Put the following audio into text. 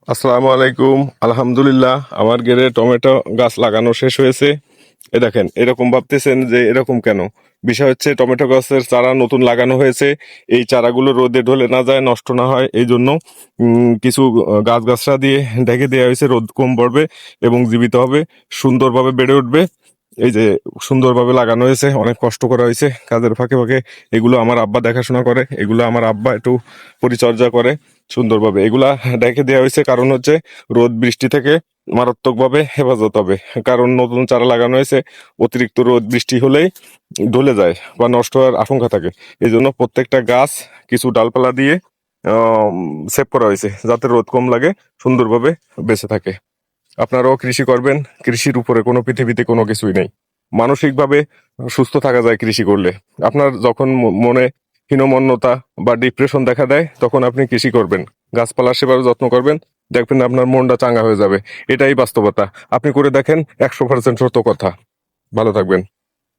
আসসালামু আলাইকুম। আলহামদুলিল্লাহ, আমার গেরে টমেটো গাছ লাগানো শেষ হয়েছে। এ দেখেন, এরকম ভাবতেছেন যে এরকম কেন? বিষয় হচ্ছে টমেটো গাছের চারা নতুন লাগানো হয়েছে। এই চারাগুলো রোদে ঢলে না যায়, নষ্ট না হয়, এই জন্য কিছু গাছগাছরা দিয়ে ঢেকে দেওয়া হয়েছে। রোদ কম পড়বে এবং জীবিত হবে, সুন্দরভাবে বেড়ে উঠবে। এই যে সুন্দরভাবে লাগানো হয়েছে, অনেক কষ্ট করা হয়েছে কাজের ফাঁকে ফাঁকে। এগুলো আমার আব্বা দেখাশোনা করে, এগুলো আমার আব্বা একটু পরিচর্যা করে সুন্দরভাবে। এগুলা রেখে দেওয়া হয়েছে কারণ হচ্ছে রোদ বৃষ্টি থেকে মারাত্মকভাবে হেফাজত হবে। কারণ নতুন চারা লাগানো হয়েছে, অতিরিক্ত রোদ বৃষ্টি হলেই ঢলে যায় বা নষ্ট হওয়ার আশঙ্কা থাকে। এই জন্য প্রত্যেকটা গাছ কিছু ডালপালা দিয়ে সেভ করা হয়েছে যাতে রোদ কম লাগে, সুন্দরভাবে বেঁচে থাকে। আপনারাও কৃষি করবেন। কৃষির উপরে কোনো পৃথিবীতে কোনো কিছুই নেই। মানসিকভাবে সুস্থ থাকা যায় কৃষি করলে। আপনার যখন মনে হীনমন্যতা বা ডিপ্রেশন দেখা দেয়, তখন আপনি কৃষি করবেন, গাছপালা সেবার যত্ন করবেন, দেখবেন আপনার মনটা চাঙ্গা হয়ে যাবে। এটাই বাস্তবতা। আপনি করে দেখেন, 100% সত্য কথা। ভালো থাকবেন।